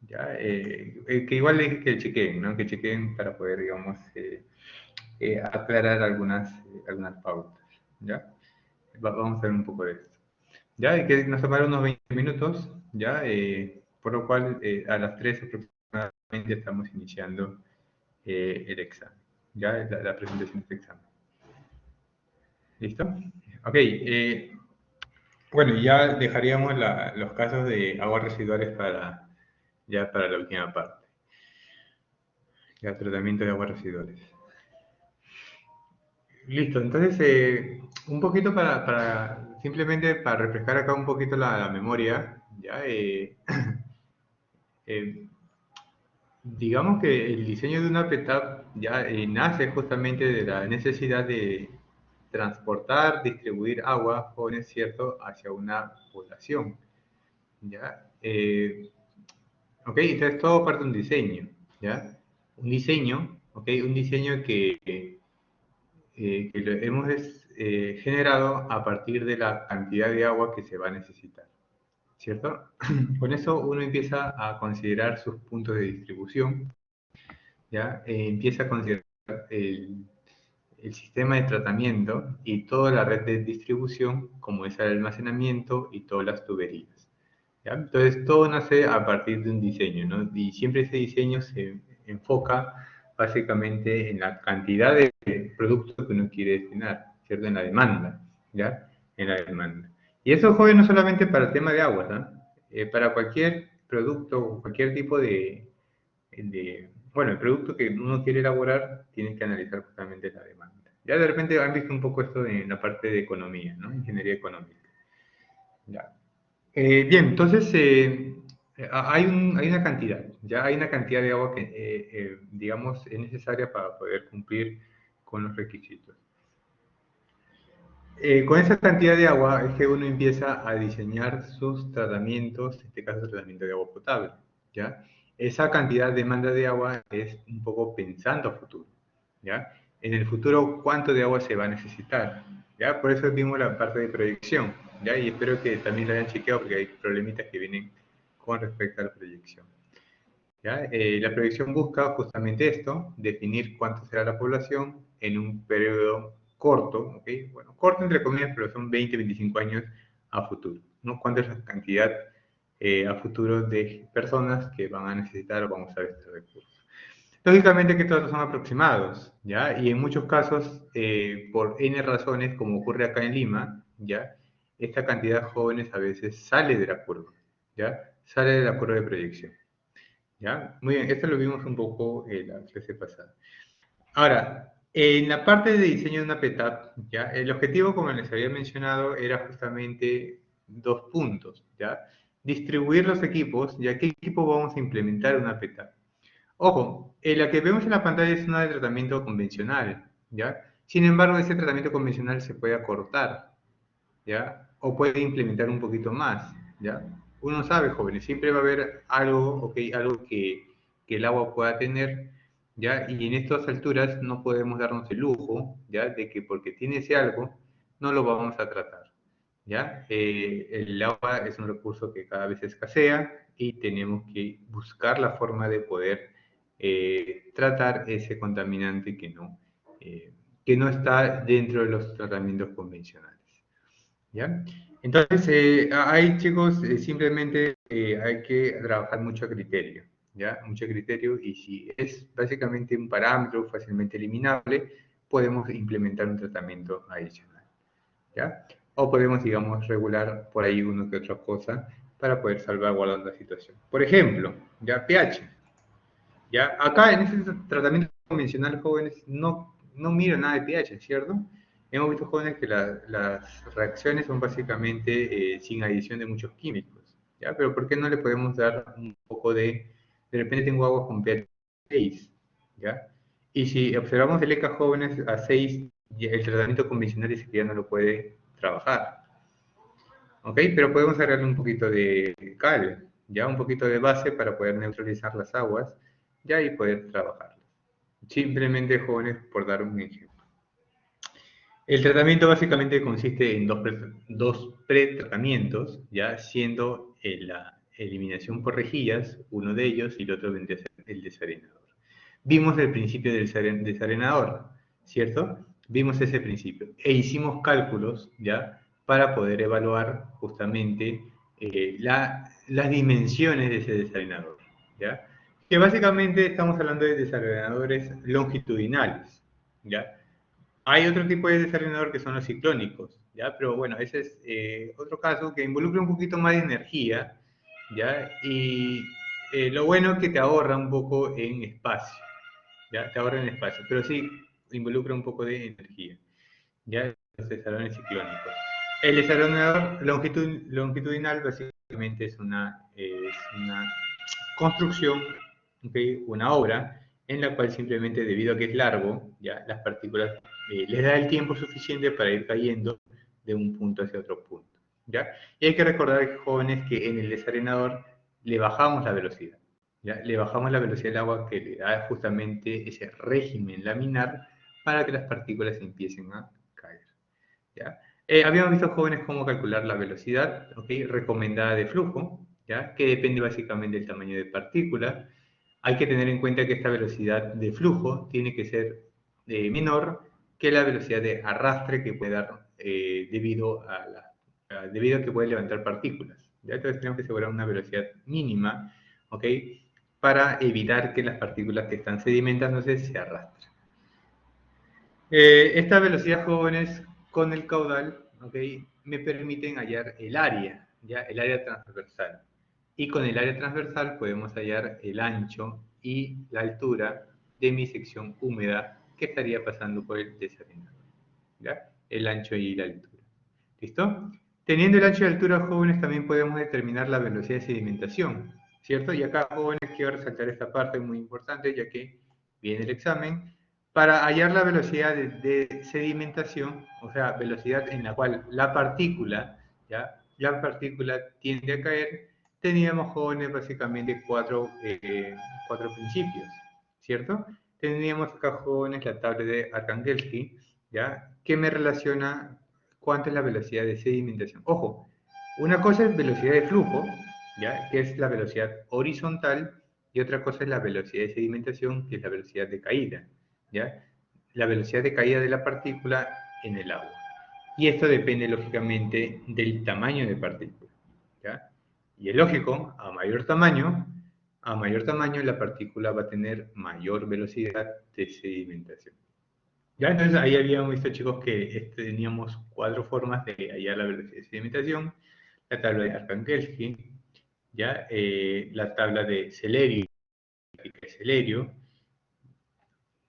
¿ya? Que igual le dije que chequeen, ¿no? Que chequeen para poder, digamos, aclarar algunas pautas, ¿ya? Vamos a ver un poco de esto. Ya, y que nos tomará unos 20 minutos, ya, por lo cual a las 3 aproximadamente estamos iniciando el examen, ya, la presentación del examen. ¿Listo? Ok, bueno, ya dejaríamos los casos de aguas residuales ya para la última parte, ya, tratamiento de aguas residuales. Listo, entonces, un poquito simplemente para refrescar acá un poquito la memoria, ya, eh, digamos que el diseño de una PETAP ya nace justamente de la necesidad de transportar, distribuir agua, jóvenes, ¿cierto?, hacia una población, ¿ya? Ok, entonces todo parte de un diseño, ¿ya? Un diseño, ok, un diseño que lo hemos generado a partir de la cantidad de agua que se va a necesitar, ¿cierto? Con eso uno empieza a considerar sus puntos de distribución, ¿ya? Empieza a considerar el, el sistema de tratamiento y toda la red de distribución, como es el almacenamiento y todas las tuberías, ¿ya? Entonces, todo nace a partir de un diseño, ¿no? Y siempre ese diseño se enfoca básicamente en la cantidad de productos que uno quiere destinar, ¿cierto? En la demanda, ¿ya? En la demanda. Y eso joven no solamente para el tema de aguas, ¿no? Para cualquier producto, cualquier tipo bueno, el producto que uno quiere elaborar, tiene que analizar justamente la demanda. Ya de repente han visto un poco esto en la parte de economía, ¿no? Ingeniería económica. Ya. Bien, entonces hay una cantidad, ya hay una cantidad de agua que, digamos, es necesaria para poder cumplir con los requisitos. Con esa cantidad de agua es que uno empieza a diseñar sus tratamientos, en este caso el tratamiento de agua potable, ¿ya? Esa cantidad de demanda de agua es un poco pensando a futuro, ¿ya? En el futuro, ¿cuánto de agua se va a necesitar? ¿Ya? Por eso vimos la parte de proyección, ¿ya? Y espero que también lo hayan chequeado porque hay problemitas que vienen con respecto a la proyección, ¿ya? La proyección busca justamente esto, definir cuánto será la población en un periodo corto, ¿ok? Bueno, corto entre comillas, pero son 20, 25 años a futuro, ¿no? ¿Cuánta es la cantidad a futuro de personas que van a necesitar o van a usar este recurso? Lógicamente que todos son aproximados, ¿ya? Y en muchos casos, por N razones, como ocurre acá en Lima, ¿ya? Esta cantidad de jóvenes a veces sale de la curva, ¿ya? Sale de la curva de proyección. ¿Ya? Muy bien, esto lo vimos un poco en la clase pasada. Ahora, en la parte de diseño de una PETAP, ¿ya? El objetivo, como les había mencionado, era justamente dos puntos, ¿ya? Distribuir los equipos, ¿ya? ¿Qué equipo vamos a implementar en una PETAP? Ojo, la que vemos en la pantalla es una de tratamiento convencional, ¿ya? Sin embargo, ese tratamiento convencional se puede acortar, ¿ya? O puede implementar un poquito más, ¿ya? Uno sabe, jóvenes, siempre va a haber algo, ¿ok? Algo que el agua pueda tener, ¿ya? Y en estas alturas no podemos darnos el lujo, ¿ya? De que porque tiene ese algo, no lo vamos a tratar, ¿ya? El agua es un recurso que cada vez escasea y tenemos que buscar la forma de poder tratar ese contaminante que no está dentro de los tratamientos convencionales. ¿Ya? Entonces, ahí chicos, simplemente hay que trabajar mucho a criterio, ¿ya? Mucho criterio y si es básicamente un parámetro fácilmente eliminable, podemos implementar un tratamiento adicional, ¿ya? O podemos, digamos, regular por ahí uno que otra cosa para poder salvaguardar la situación. Por ejemplo, ya pH, ¿ya? Acá en este tratamiento convencional, jóvenes, no mira nada de pH, ¿cierto? Hemos visto, jóvenes, que las reacciones son básicamente sin adición de muchos químicos, ¿ya? Pero ¿por qué no le podemos dar un poco de repente tengo agua con pH 6, ¿ya? Y si observamos el ECA, jóvenes, a 6, el tratamiento convencional dice que ya no lo puede trabajar, ¿ok? Pero podemos agregarle un poquito de cal, ya un poquito de base para poder neutralizar las aguas, ya y poder trabajarlas. Simplemente, jóvenes, por dar un ejemplo. El tratamiento básicamente consiste en dos pretratamientos, ya siendo eliminación por rejillas, uno de ellos, y el otro vendría a ser el desarenador. Vimos el principio del desarenador, ¿cierto? Vimos ese principio e hicimos cálculos, ¿ya? Para poder evaluar justamente las dimensiones de ese desarenador, ¿ya? Que básicamente estamos hablando de desarenadores longitudinales, ¿ya? Hay otro tipo de desarenador que son los ciclónicos, ¿ya? Pero bueno, ese es otro caso que involucra un poquito más de energía, ¿ya? Y lo bueno es que te ahorra un poco en espacio, ¿ya? Te ahorra en espacio, pero sí involucra un poco de energía, ¿ya? Los desarenadores ciclónicos. El desarenador longitudinal básicamente es una construcción, ¿okay? Una obra en la cual simplemente debido a que es largo, ya las partículas les da el tiempo suficiente para ir cayendo de un punto hacia otro punto, ¿ya? Y hay que recordar, jóvenes, que en el desarenador le bajamos la velocidad, ¿ya? Le bajamos la velocidad del agua que le da justamente ese régimen laminar para que las partículas empiecen a caer, ¿ya? Habíamos visto, jóvenes, cómo calcular la velocidad, ¿okay? Recomendada de flujo, ¿ya? Que depende básicamente del tamaño de partícula. Hay que tener en cuenta que esta velocidad de flujo tiene que ser menor que la velocidad de arrastre que puede dar debido a que puede levantar partículas, ¿ya? Entonces tenemos que asegurar una velocidad mínima, ¿ok? Para evitar que las partículas que están sedimentándose se arrastren. Esta velocidad, jóvenes, con el caudal, ¿okay? Me permiten hallar el área, ¿ya? El área transversal. Y con el área transversal podemos hallar el ancho y la altura de mi sección húmeda que estaría pasando por el desarenador, ¿ya? El ancho y la altura. ¿Listo? Teniendo el ancho y la altura, jóvenes, también podemos determinar la velocidad de sedimentación, ¿cierto? Y acá, jóvenes, quiero resaltar esta parte muy importante, ya que viene el examen. Para hallar la velocidad de sedimentación, o sea, velocidad en la cual la partícula, ¿ya? La partícula tiende a caer, teníamos, jóvenes, básicamente cuatro principios, ¿cierto? Teníamos acá, jóvenes, la tabla de Arcangelsky, ¿ya? Que me relaciona cuánto es la velocidad de sedimentación. Ojo, una cosa es velocidad de flujo, ¿ya? Que es la velocidad horizontal, y otra cosa es la velocidad de sedimentación, que es la velocidad de caída, ¿ya? La velocidad de caída de la partícula en el agua. Y esto depende, lógicamente, del tamaño de partícula, ¿ya? Y es lógico, a mayor tamaño la partícula va a tener mayor velocidad de sedimentación. Ya, entonces ahí habíamos visto, chicos, que teníamos cuatro formas de hallar la velocidad de sedimentación: la tabla de Arcangelsky, ya, la tabla de Celerio,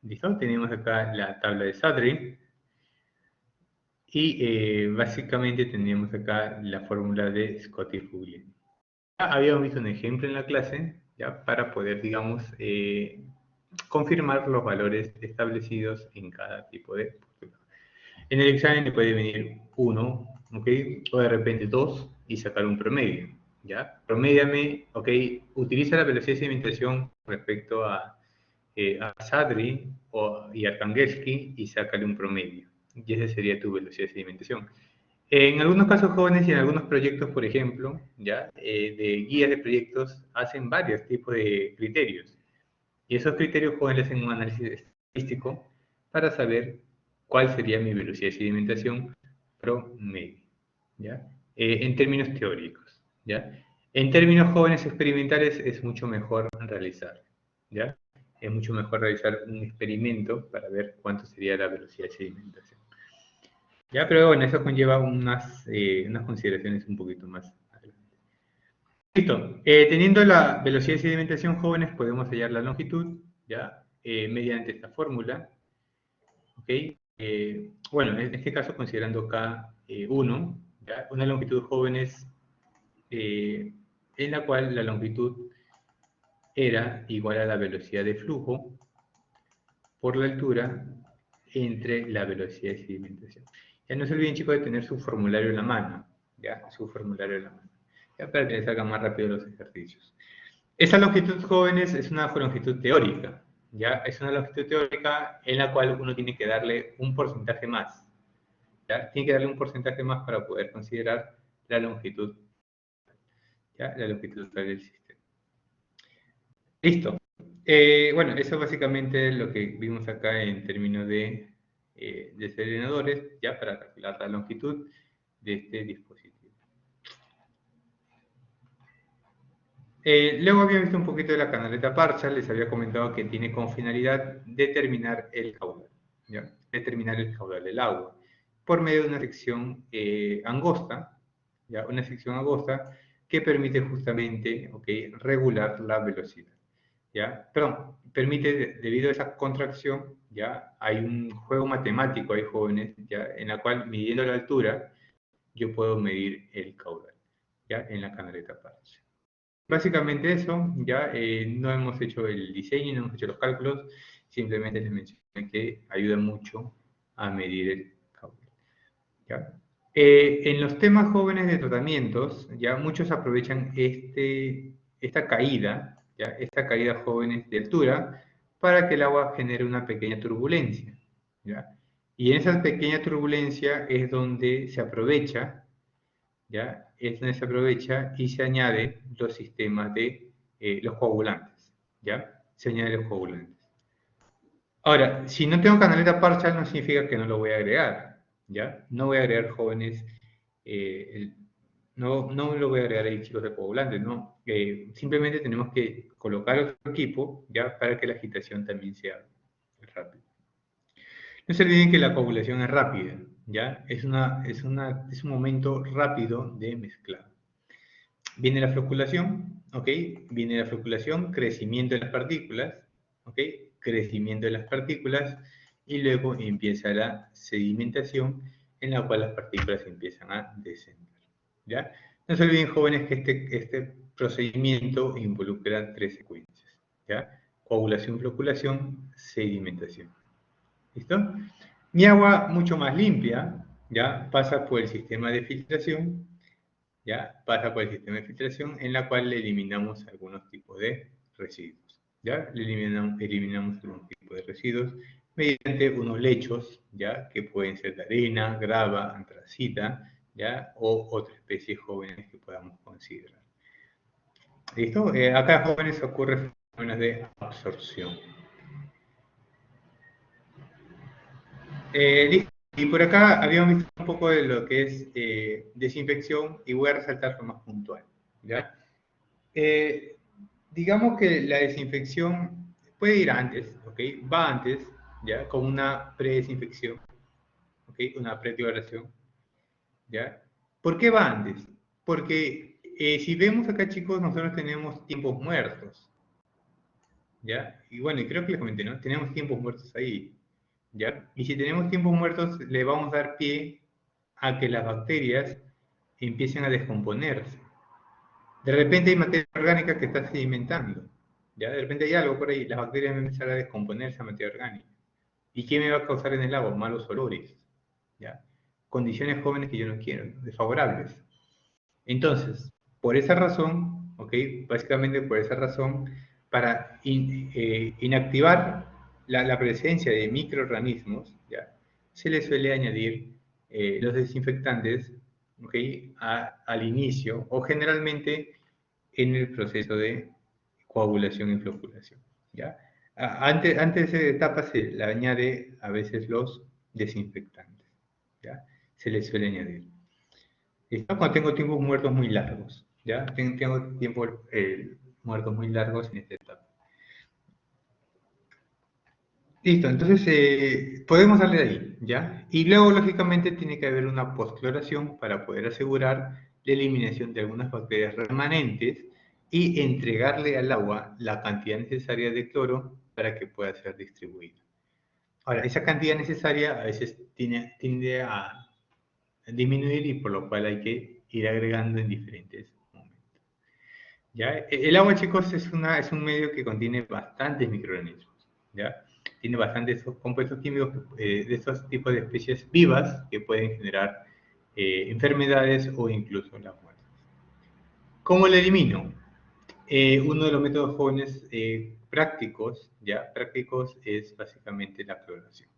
¿listo? Tenemos acá la tabla de Sadri, y básicamente teníamos acá la fórmula de Scotty-Fugliani. Habíamos visto un ejemplo en la clase, ya, para poder, digamos, confirmar los valores establecidos en cada tipo de postulado. En el examen le puede venir uno, ¿ok? O de repente dos y sacar un promedio, ¿ya? Promédiame, ¿ok? Utiliza la velocidad de sedimentación respecto a Sadri y Arcangelsky y sácale un promedio. Y esa sería tu velocidad de sedimentación. En algunos casos, jóvenes, y en algunos proyectos, por ejemplo, ¿ya? De guías de proyectos, hacen varios tipos de criterios. Y esos criterios, jóvenes, hacen un análisis estadístico para saber cuál sería mi velocidad de sedimentación promedio, ¿ya? En términos teóricos, ¿ya? En términos, jóvenes, experimentales, es mucho mejor realizar, ¿ya? Es mucho mejor realizar un experimento para ver cuánto sería la velocidad de sedimentación, ¿ya? Pero bueno, eso conlleva unas consideraciones un poquito más adelante. Listo. Teniendo la velocidad de sedimentación, jóvenes, podemos hallar la longitud, ¿ya? Mediante esta fórmula, ¿ok? Bueno, en este caso considerando K1, ¿ya? Una longitud, jóvenes, en la cual la longitud era igual a la velocidad de flujo por la altura entre la velocidad de sedimentación. Ya no se olviden, chicos, de tener su formulario en la mano, ¿ya? Su formulario en la mano, ¿ya? Para que les salgan más rápido los ejercicios. Esa longitud, jóvenes, es una longitud teórica, ¿ya? Es una longitud teórica en la cual uno tiene que darle un porcentaje más, ¿ya? Tiene que darle un porcentaje más para poder considerar la longitud, ¿ya? La longitud total del sistema. Listo. Bueno, eso es básicamente lo que vimos acá en términos de deselenadores, ya para calcular la longitud de este dispositivo. Luego había visto un poquito de la canaleta Parshall, les había comentado que tiene como finalidad determinar el caudal, ¿ya? Determinar el caudal del agua, por medio de una sección angosta, ¿ya? Una sección angosta que permite justamente, regular la velocidad, ¿ya? Perdón, permite, debido a esa contracción, ¿ya? Hay un juego matemático, hay jóvenes, ¿ya? En la cual, midiendo la altura, yo puedo medir el caudal, ¿ya? En la canaleta Parshall. Básicamente eso, ya no hemos hecho el diseño, no hemos hecho los cálculos, simplemente les mencioné que ayuda mucho a medir el caudal. ¿Ya? En los temas jóvenes de tratamientos, ya muchos aprovechan esta caída, ¿ya? Esta caída jóvenes de altura, para que el agua genere una pequeña turbulencia, ¿ya? Y en esa pequeña turbulencia es donde se aprovecha, ¿ya? Es donde se aprovecha y se añade los sistemas de los coagulantes, ¿ya? Se añaden los coagulantes. Ahora, si no tengo canaleta Parshall no significa que no lo voy a agregar, ¿ya? No voy a agregar jóvenes, no lo voy a agregar ahí chicos de coagulantes, no. Simplemente tenemos que colocar otro equipo, ¿ya? Para que la agitación también sea rápida. No se olviden que la coagulación es rápida, ¿ya? Es un momento rápido de mezclado. Viene la floculación, ¿ok? Viene la floculación, crecimiento de las partículas, ¿ok? Crecimiento de las partículas y luego empieza la sedimentación en la cual las partículas empiezan a descender, ¿ya? No se olviden, jóvenes, que este procedimiento involucra 3 secuencias, ¿ya? Coagulación, floculación, sedimentación. ¿Listo? Mi agua mucho más limpia, ¿ya? Pasa por el sistema de filtración, ¿ya? Pasa por el sistema de filtración en la cual le eliminamos algunos tipos de residuos, ¿ya? Eliminamos algunos tipos de residuos mediante unos lechos, ¿ya? Que pueden ser de arena, grava, antracita, ¿ya? O otras especies jóvenes que podamos considerar. ¿Listo? Acá, jóvenes, ocurre fenómenos de absorción. Listo. Y por acá habíamos visto un poco de lo que es desinfección y voy a resaltar lo más puntual, ¿ya? Digamos que la desinfección puede ir antes, ¿ok? Va antes, ¿ya? Con una predesinfección, ¿ok? Una predeclaración, ¿ya? ¿Por qué va antes? Porque si vemos acá, chicos, nosotros tenemos tiempos muertos, ¿ya? Y bueno, y creo que les comenté, ¿no? Tenemos tiempos muertos ahí, ¿ya? Y si tenemos tiempos muertos, le vamos a dar pie a que las bacterias empiecen a descomponerse. De repente hay materia orgánica que está sedimentando, ¿ya? De repente hay algo por ahí, las bacterias van a empezar a descomponerse a materia orgánica. ¿Y qué me va a causar en el agua? Malos olores, ¿ya? Condiciones jóvenes que yo no quiero, desfavorables. Entonces, por esa razón, ¿ok? Básicamente por esa razón, para inactivar la presencia de microorganismos, ¿ya? Se le suele añadir los desinfectantes, ¿ok? Al inicio o generalmente en el proceso de coagulación y floculación, ¿ya? Antes de esa etapa se le añade a veces los desinfectantes, ¿ya? Se les suele añadir. Esto cuando tengo tiempos muertos muy largos, ¿ya? Tengo tiempos muertos muy largos en esta etapa. Listo, entonces podemos darle de ahí, ¿ya? Y luego, lógicamente, tiene que haber una postcloración para poder asegurar la eliminación de algunas bacterias remanentes y entregarle al agua la cantidad necesaria de cloro para que pueda ser distribuida. Ahora, esa cantidad necesaria a veces tiende a disminuir y por lo cual hay que ir agregando en diferentes momentos. ¿Ya? El agua, chicos, es un medio que contiene bastantes microorganismos, ¿ya? Tiene bastantes compuestos químicos de estos tipos de especies vivas que pueden generar enfermedades o incluso la muerte. ¿Cómo lo elimino? Uno de los métodos jóvenes prácticos, ¿ya? Prácticos es básicamente la cloración,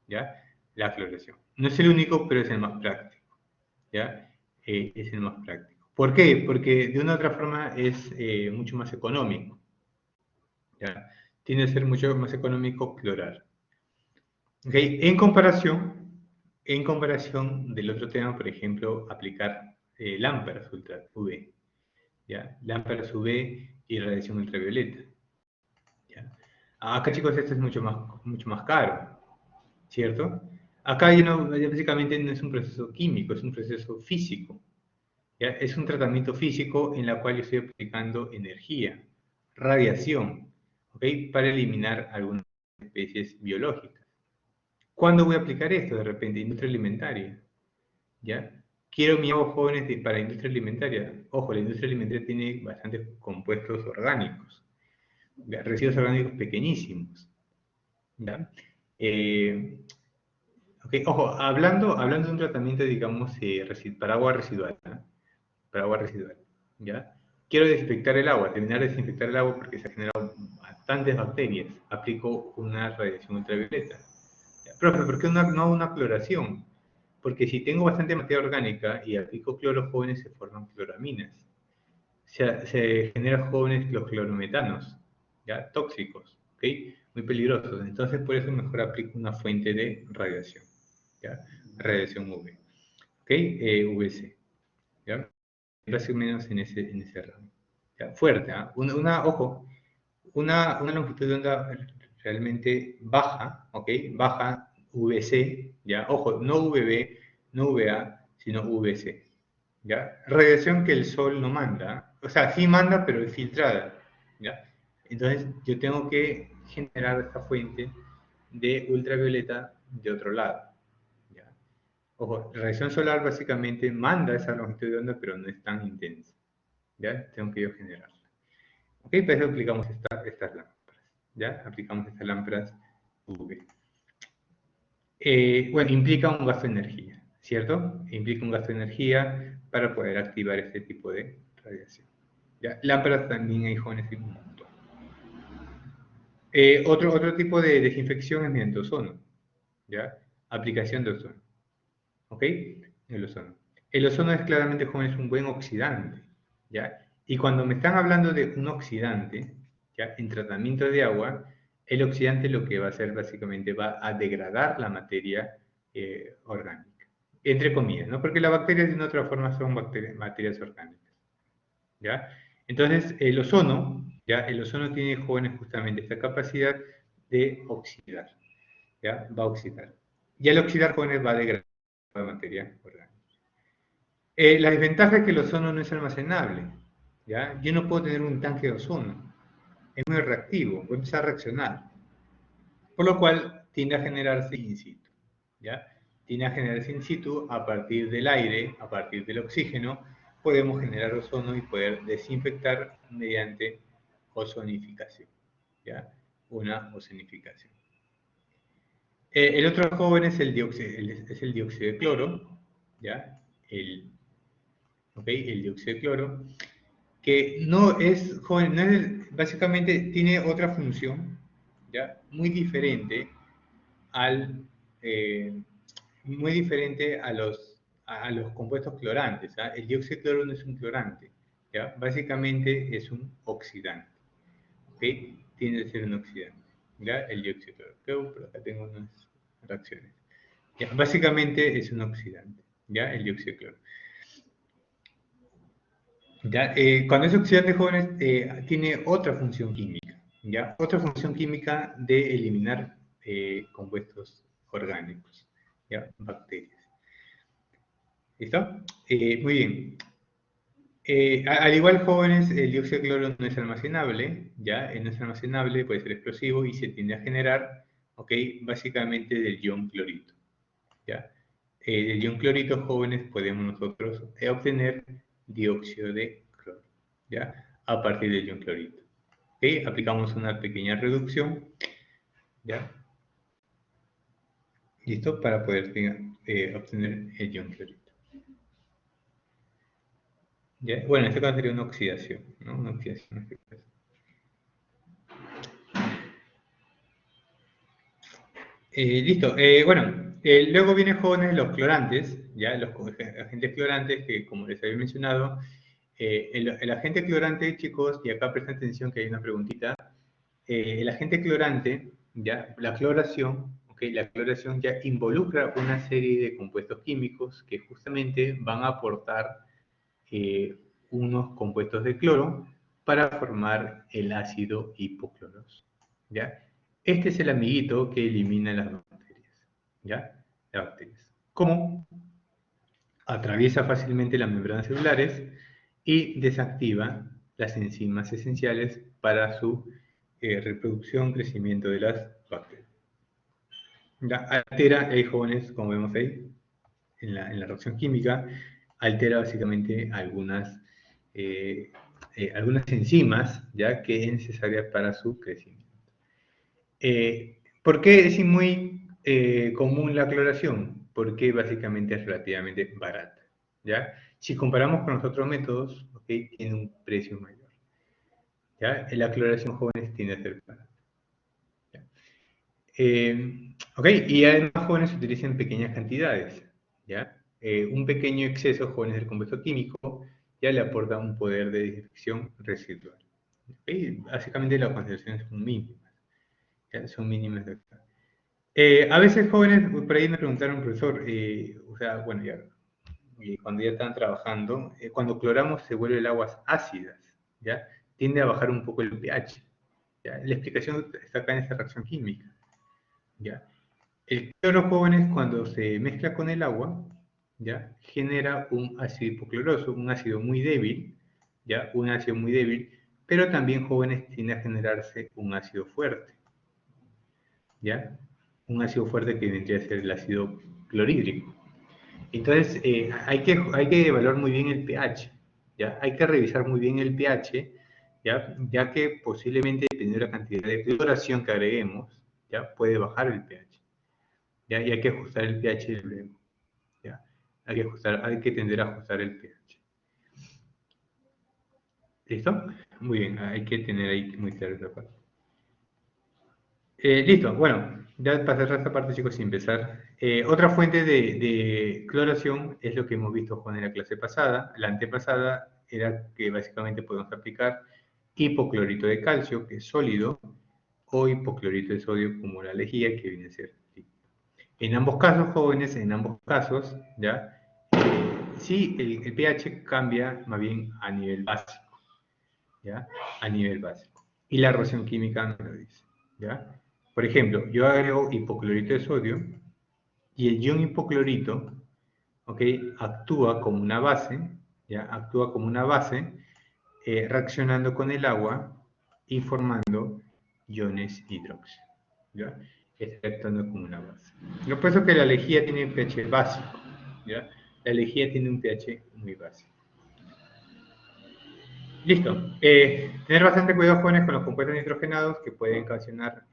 ¿ya? La cloración. No es el único, pero es el más práctico, ¿ya? Es el más práctico. ¿Por qué? Porque de una u otra forma es mucho más económico, ¿ya? Tiende a ser mucho más económico clorar. ¿Okay? En comparación del otro tema, por ejemplo, aplicar lámparas ultra UV, ¿ya? Lámparas UV y radiación ultravioleta, ¿ya? Acá, chicos, esto es mucho más caro, ¿cierto? Acá ya básicamente no es un proceso químico, es un proceso físico, ¿ya? Es un tratamiento físico en la cual yo estoy aplicando energía, radiación, ¿ok? Para eliminar algunas especies biológicas. ¿Cuándo voy a aplicar esto? De repente, industria alimentaria, ¿ya? Quiero mi agua jóvenes para industria alimentaria. Ojo, la industria alimentaria tiene bastantes compuestos orgánicos, ¿ya? Residuos orgánicos pequeñísimos, ¿ya? Eh, okay, ojo, hablando de un tratamiento, digamos, para agua residual, ¿no? Para agua residual, ¿ya? Quiero desinfectar el agua, terminar de desinfectar el agua porque se han generado bastantes bacterias. Aplico una radiación ultravioleta. Profe, ¿por qué no una cloración? Porque si tengo bastante materia orgánica y aplico cloros jóvenes, se forman cloraminas. Se generan jóvenes los clorometanos, ¿ya? Tóxicos, ¿ok? Muy peligrosos. Entonces, por eso mejor aplico una fuente de radiación, ¿ya? Radiación UV, ¿ok? UVC, ¿ya? Más o menos en ese rango. ¿Ya? Fuerte, ¿eh? Ojo, una longitud de onda realmente baja, ¿ok? Baja VC, ¿ya? Ojo, no VB, no VA, sino VC, ¿ya? Radiación que el sol no manda, o sea, sí manda, pero es filtrada, ¿ya? Entonces, yo tengo que generar esta fuente de ultravioleta de otro lado, ¿ya? Ojo, la radiación solar básicamente manda esa longitud de onda, pero no es tan intensa, ¿ya? Tengo que yo generarla. Ok, para eso aplicamos estas lámparas, ¿ya? Aplicamos estas lámparas UV. Bueno, implica un gasto de energía, ¿cierto? Implica un gasto de energía para poder activar este tipo de radiación. ¿Ya? Lámparas también hay jóvenes en un montón. Otro tipo de desinfección es mediante ozono, ¿ya? Aplicación de ozono, ¿ok? El ozono. El ozono es claramente, jóvenes, un buen oxidante, ¿ya? Y cuando me están hablando de un oxidante, ¿ya? En tratamiento de agua, el oxidante lo que va a hacer básicamente va a degradar la materia orgánica, entre comillas, ¿no? Porque las bacterias de una otra forma son materias orgánicas, ¿ya? Entonces, el ozono, ¿ya? El ozono tiene, jóvenes, justamente esta capacidad de oxidar, ¿ya? Va a oxidar. Y al oxidar, jóvenes, va a degradar la materia orgánica. La desventaja es que el ozono no es almacenable, ¿ya? Yo no puedo tener un tanque de ozono, es muy reactivo, puede empezar a reaccionar, por lo cual tiende a generarse in situ, ¿ya? Tiende a generarse in situ a partir del aire, a partir del oxígeno, podemos generar ozono y poder desinfectar mediante ozonificación, ¿ya? Una ozonificación. El otro joven es el dióxido de cloro, ¿ya? El dióxido de cloro, que no es, joven, no es, básicamente tiene otra función, ¿ya? Al, eh, muy diferente a los compuestos clorantes, ¿ah? El dióxido de cloro no es un clorante, ¿ya? Básicamente es un oxidante, ¿ok? Tiene que ser un oxidante, ¿ya? El dióxido de cloro, pero acá tengo unas reacciones. ¿Ya? Básicamente es un oxidante, ¿ya? El dióxido de cloro. ¿Ya? Cuando es oxidante, jóvenes, tiene otra función química, ¿ya? Otra función química de eliminar compuestos orgánicos, ¿ya? Bacterias. ¿Listo? Muy bien. Al igual, jóvenes, el dióxido de cloro no es almacenable, ¿ya? No es almacenable, puede ser explosivo y se tiende a generar, ¿ok? Básicamente del ion clorito, ¿ya? Del ion clorito, jóvenes, podemos nosotros obtener dióxido de cloro, ¿ya? A partir del ion clorito. ¿Ok? Aplicamos una pequeña reducción, ¿ya? ¿Listo? Para poder obtener el ion clorito. ¿Ya? Bueno, en este caso sería una oxidación, ¿no? Una oxidación en este caso. Listo. Bueno, luego vienen, jóvenes, los clorantes, ya los agentes clorantes que, como les había mencionado, el agente clorante, chicos, y acá presten atención que hay una preguntita. El agente clorante, ¿ya? La cloración, ¿ok? La cloración ya involucra una serie de compuestos químicos que justamente van a aportar unos compuestos de cloro para formar el ácido hipocloroso, ¿ya? Este es el amiguito que elimina las bacterias, ¿ya? Las bacterias. ¿Cómo? Atraviesa fácilmente las membranas celulares y desactiva las enzimas esenciales para su reproducción, crecimiento de las bacterias. Ya, altera, hay jóvenes, como vemos ahí, en la reacción química, altera básicamente algunas enzimas, ya que es necesaria para su crecimiento. ¿Por qué es muy común la cloración? Porque básicamente es relativamente barata, ¿ya? Si comparamos con los otros métodos, ¿okay? Tiene un precio mayor, ¿ya? La cloración jóvenes tiende a ser barata. Ok, y además jóvenes se utilizan en pequeñas cantidades, ¿ya? Un pequeño exceso jóvenes del compuesto químico ya le aporta un poder de desinfección residual. ¿Okay? Básicamente las concentraciones son mínimas, ¿ya? Son mínimas de acá. A veces jóvenes, por ahí me preguntaron, profesor, o sea, bueno, ya, y cuando ya están trabajando, cuando cloramos se vuelven aguas ácidas, ¿ya? Tiende a bajar un poco el pH, ¿ya? La explicación está acá en esta reacción química, ¿ya? El cloro, jóvenes, cuando se mezcla con el agua, ¿ya? Genera un ácido hipocloroso, un ácido muy débil, ¿ya? Un ácido muy débil, pero también, jóvenes, tiende a generarse un ácido fuerte, ¿ya? Un ácido fuerte que vendría a ser el ácido clorhídrico. Entonces, hay que evaluar muy bien el pH, ¿ya? Hay que revisar muy bien el pH, ya que posiblemente, dependiendo de la cantidad de cloración que agreguemos, ¿ya? Puede bajar el pH. ¿Ya? Y hay que ajustar el pH luego, ¿ya? Hay que tender a ajustar el pH. ¿Listo? Muy bien, hay que tener ahí muy claro esa parte. Listo, bueno, ya para cerrar esta parte, chicos, sin empezar. Otra fuente de cloración es lo que hemos visto, Juan, en la clase pasada. La antepasada era que básicamente podemos aplicar hipoclorito de calcio, que es sólido, o hipoclorito de sodio, como la lejía, que viene a ser líquido. En ambos casos, jóvenes, en ambos casos, ¿ya? Sí, el pH cambia más bien a nivel básico, ¿ya? A nivel básico. Y la reacción química no lo dice, ¿ya? Por ejemplo, yo agrego hipoclorito de sodio y el ion hipoclorito, ¿ok? Actúa como una base, ¿ya? Actúa como una base reaccionando con el agua y formando iones hidróxido, ¿ya? Está actuando como una base. Lo que pasa es que la lejía tiene un pH básico, ¿ya? La lejía tiene un pH muy básico. Listo. Tener bastante cuidado, jóvenes, con los compuestos nitrogenados que pueden ocasionar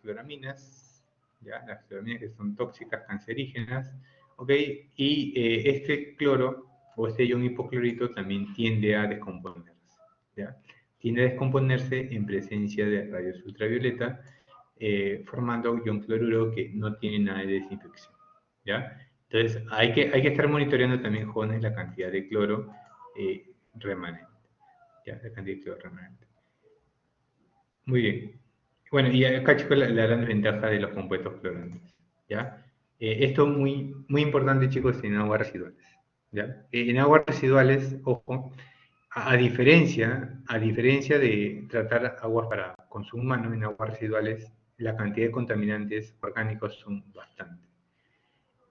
cloraminas, ¿ya? Las cloraminas que son tóxicas, cancerígenas, ¿ok? Y este cloro o este ion hipoclorito también tiende a descomponerse, ¿ya? Tiende a descomponerse en presencia de rayos ultravioleta, formando ion cloruro que no tiene nada de desinfección, ¿ya? Entonces, hay que estar monitoreando también, jóvenes, la cantidad de cloro remanente. Ya, la cantidad de cloro remanente. Muy bien. Bueno, y acá, chicos, la gran ventaja de los compuestos clorantes, ¿ya? Esto es muy, muy importante, chicos, en aguas residuales, ¿ya? En aguas residuales, ojo, a diferencia de tratar aguas para consumo humano, en aguas residuales, la cantidad de contaminantes orgánicos son bastantes.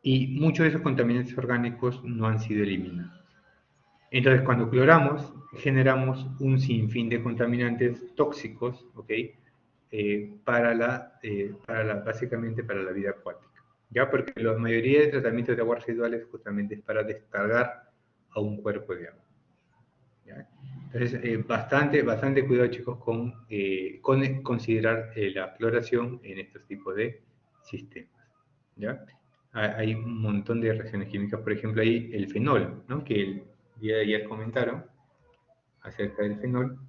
Y muchos de esos contaminantes orgánicos no han sido eliminados. Entonces, cuando cloramos, generamos un sinfín de contaminantes tóxicos, ¿ok? Básicamente para la vida acuática, ¿ya? Porque la mayoría de tratamientos de aguas residuales justamente es para descargar a un cuerpo de agua, ¿ya? Entonces, bastante cuidado, chicos, con considerar la cloración en estos tipos de sistemas, ¿ya? Hay un montón de reacciones químicas, por ejemplo, hay el fenol, ¿no? Que el día de ayer comentaron acerca del fenol,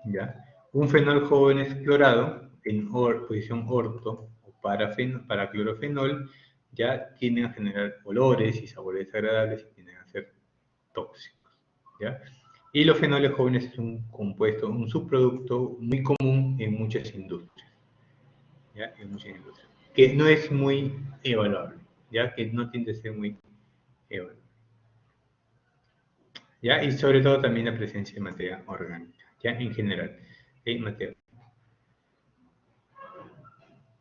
¿ya? Un fenol joven es clorado en posición orto o para clorofenol, ya tienden a generar olores y sabores desagradables y tienden a ser tóxicos, ¿ya? Y los fenoles jóvenes es un compuesto, un subproducto muy común en muchas industrias, ¿ya? En muchas industrias, que no es muy evaluable, ¿ya? Que no tiende a ser muy evaluable, ¿ya? Y sobre todo también la presencia de materia orgánica, ¿ya? En general, materia.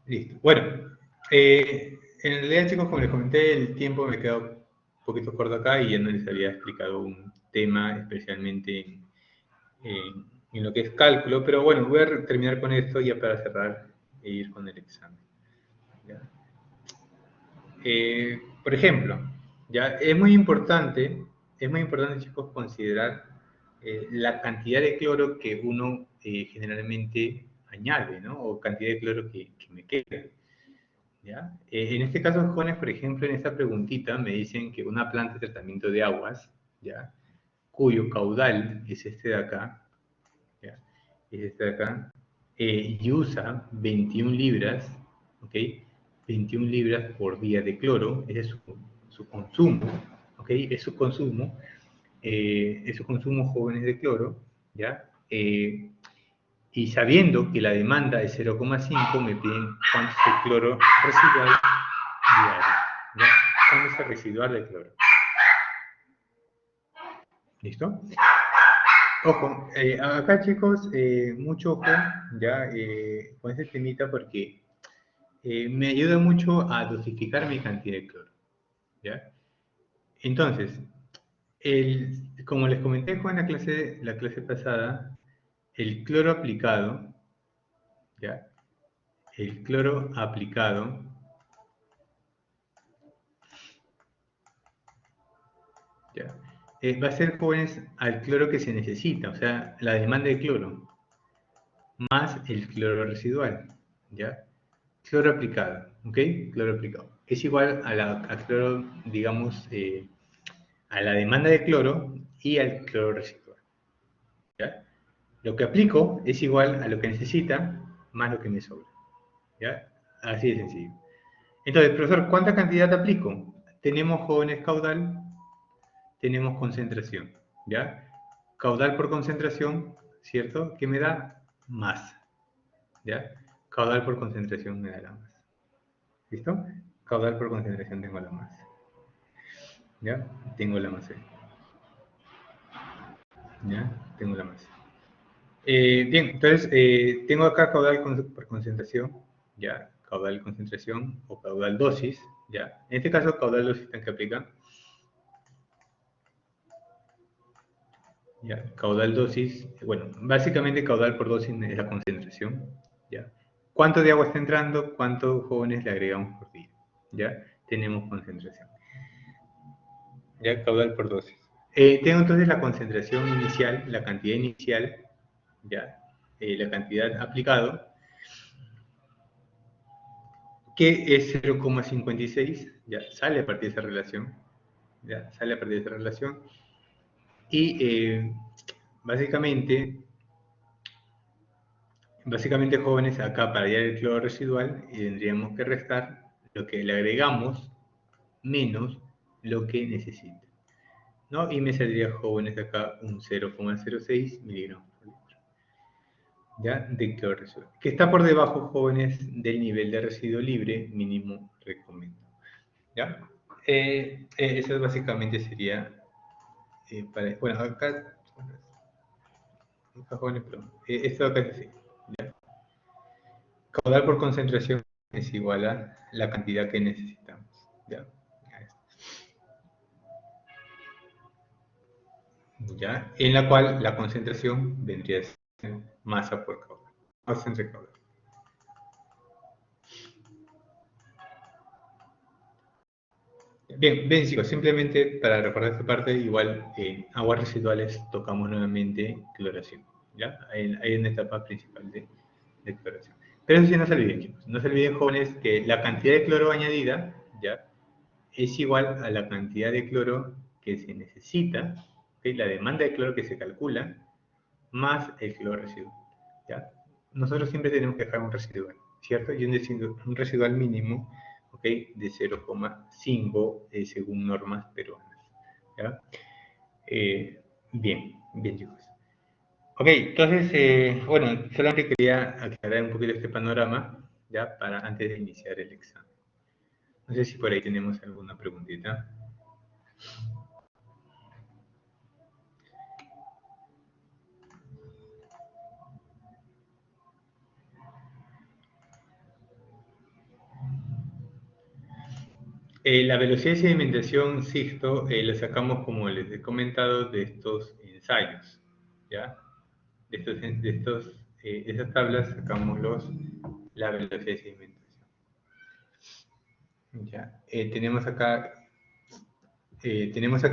Listo. Bueno, en realidad, chicos, como les comenté, el tiempo me quedó un poquito corto acá y ya no les había explicado un tema especialmente en lo que es cálculo, pero bueno, voy a terminar con esto ya para cerrar e ir con el examen. ¿Ya? Por ejemplo, ya es muy importante, chicos, considerar la cantidad de cloro que uno generalmente añade, ¿no? O cantidad de cloro que me queda. ¿Ya? En este caso, jóvenes, por ejemplo, en esta preguntita me dicen que una planta de tratamiento de aguas, ¿ya? Cuyo caudal es este de acá, ¿ya? Es este de acá, y usa 21 libras, ¿ok? 21 libras por día de cloro, ese es su consumo, ¿ok? Es su consumo, jóvenes, de cloro, ¿ya? Y sabiendo que la demanda es 0,5, me piden cuánto es el cloro residual diario, ¿ya? ¿Cuánto es el residual de cloro? ¿Listo? Ojo, acá, chicos, mucho ojo, ya, con este temita porque me ayuda mucho a dosificar mi cantidad de cloro, ¿ya? Entonces, como les comenté, Juan, en la clase pasada, el cloro aplicado, ¿ya? El cloro aplicado, ¿ya? Va a ser, jóvenes, al cloro que se necesita, o sea, la demanda de cloro, más el cloro residual, ¿ya? Cloro aplicado, ¿ok? Cloro aplicado. Es igual a cloro, digamos, a la demanda de cloro y al cloro residual, ¿ya? Lo que aplico es igual a lo que necesita más lo que me sobra, ¿ya? Así de sencillo. Entonces, profesor, ¿cuánta cantidad aplico? Tenemos, jóvenes, caudal, tenemos concentración, ¿ya? Caudal por concentración, ¿cierto? ¿Qué me da? Masa, ¿ya? Caudal por concentración me da la masa. ¿Listo? Caudal por concentración tengo la masa, ¿ya? Tengo la masa, ¿ya? Tengo la masa. Bien, entonces tengo acá caudal por concentración, ¿ya? Caudal concentración o caudal dosis, ¿ya? En este caso, caudal dosis que aplica, ¿ya? Caudal dosis, bueno, básicamente caudal por dosis es la concentración, ¿ya? ¿Cuánto de agua está entrando? ¿Cuántos, jóvenes, le agregamos por día? ¿Ya? Tenemos concentración, ¿ya? Caudal por dosis. Tengo entonces la concentración inicial, la cantidad inicial, ¿ya? La cantidad aplicado, que es 0,56, ya sale a partir de esa relación, ya sale a partir de esa relación, y básicamente, jóvenes, acá para hallar el cloro residual tendríamos que restar lo que le agregamos menos lo que necesita, ¿no? Y me saldría, jóvenes, acá un 0,06 miligramos por litro, ¿ya? De cloro residual, que está por debajo, jóvenes, del nivel de residuo libre mínimo recomendado, ¿ya? Eso básicamente sería bueno, acá, jóvenes, perdón, esto acá es así, ¿ya? Caudal por concentración es igual a la cantidad que necesitamos, ¿ya? ¿Ya? En la cual la concentración vendría a ser masa por caudal, masa entre caudal. Bien, bien, chicos, simplemente para recordar esta parte, igual aguas residuales tocamos nuevamente cloración, ¿ya? Ahí en la etapa principal de cloración. Pero eso sí, no se olviden, chicos, no se olviden, jóvenes, que la cantidad de cloro añadida, ¿ya? Es igual a la cantidad de cloro que se necesita, ¿okay? La demanda de cloro que se calcula, más el cloro residual, ¿ya? Nosotros siempre tenemos que dejar un residual, ¿cierto? Y un residual mínimo, ¿ok? De 0,5 según normas peruanas, ¿ya? Bien, bien chicos. Ok, entonces, bueno, solamente quería aclarar un poquito este panorama, ya, para antes de iniciar el examen. No sé si por ahí tenemos alguna preguntita. La velocidad de sedimentación, Sixto, la sacamos, como les he comentado, de estos ensayos, ¿ya? Esas tablas sacamos la velocidad de sedimentación. ¿Ya? Tenemos acá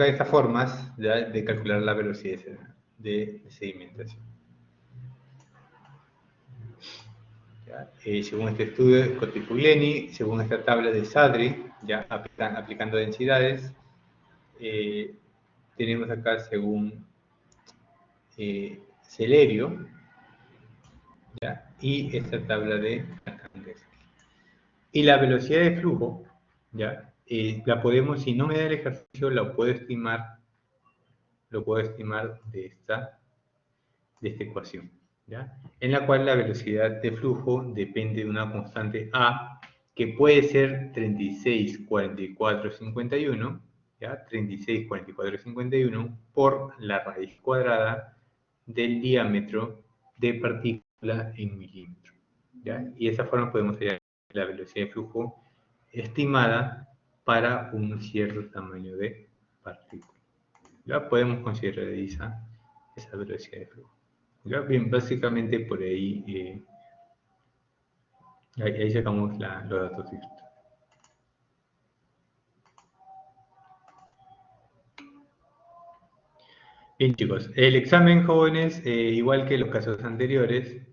estas formas, ¿ya?, de calcular la velocidad de sedimentación. ¿Ya? Según este estudio de Cottifuglieni, según esta tabla de Sadri, ya aplicando densidades, tenemos acá según Celerio, ¿ya?, y esta tabla de Arkhangelsk. Y la velocidad de flujo, ¿ya?, la podemos, si no me da el ejercicio, lo puedo estimar de esta ecuación, ¿ya?, en la cual la velocidad de flujo depende de una constante A, que puede ser 36,4451, ¿ya?, 36,4451 por la raíz cuadrada del diámetro de partícula en milímetro, ¿ya? Y de esa forma podemos hallar la velocidad de flujo estimada para un cierto tamaño de partícula. Ya podemos considerar esa velocidad de flujo. Ya, bien, básicamente por ahí, ahí sacamos los datos directos. Bien chicos, el examen, jóvenes, igual que los casos anteriores,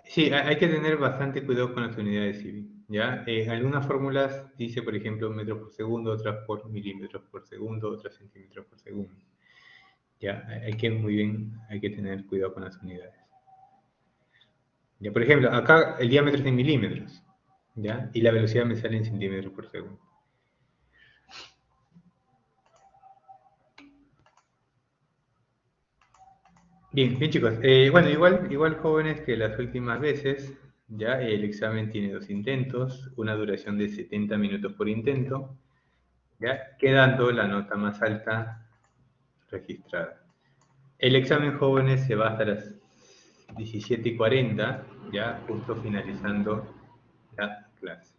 sí, hay que tener bastante cuidado con las unidades cívicas, ¿ya? Algunas fórmulas dice, por ejemplo, metros por segundo, otras por milímetros por segundo, otras centímetros por segundo. Ya, hay que tener cuidado con las unidades. Ya, por ejemplo, acá el diámetro es en milímetros, ¿ya? Y la velocidad me sale en centímetros por segundo. Bien, bien chicos. Bueno, igual jóvenes que las últimas veces, ya el examen tiene 2 intentos, una duración de 70 minutos por intento, ya quedando la nota más alta registrada. El examen, jóvenes, se va hasta las 17:40, ya justo finalizando la clase.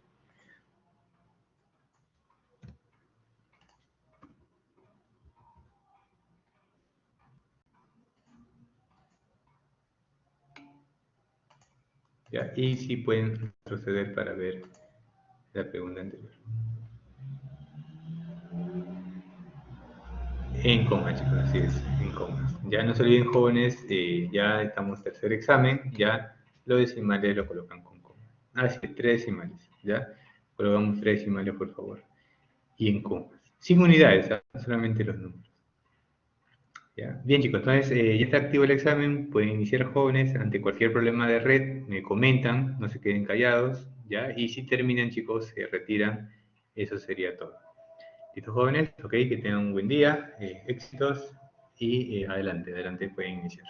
¿Ya? Y si pueden proceder para ver la pregunta anterior. En coma, chicos, así es, en coma. Ya no se olviden, jóvenes, ya estamos tercer examen, ya los decimales lo colocan con coma. Así es, 3 decimales, ya. Colocamos 3 decimales, por favor. Y en comas. Sin unidades, solamente los números. ¿Ya? Bien, chicos, entonces ya está activo el examen, pueden iniciar, jóvenes. Ante cualquier problema de red, me comentan, no se queden callados, ¿ya? Y si terminan, chicos, se retiran. Eso sería todo. ¿Listo, jóvenes? Ok, que tengan un buen día, éxitos y adelante, pueden iniciar.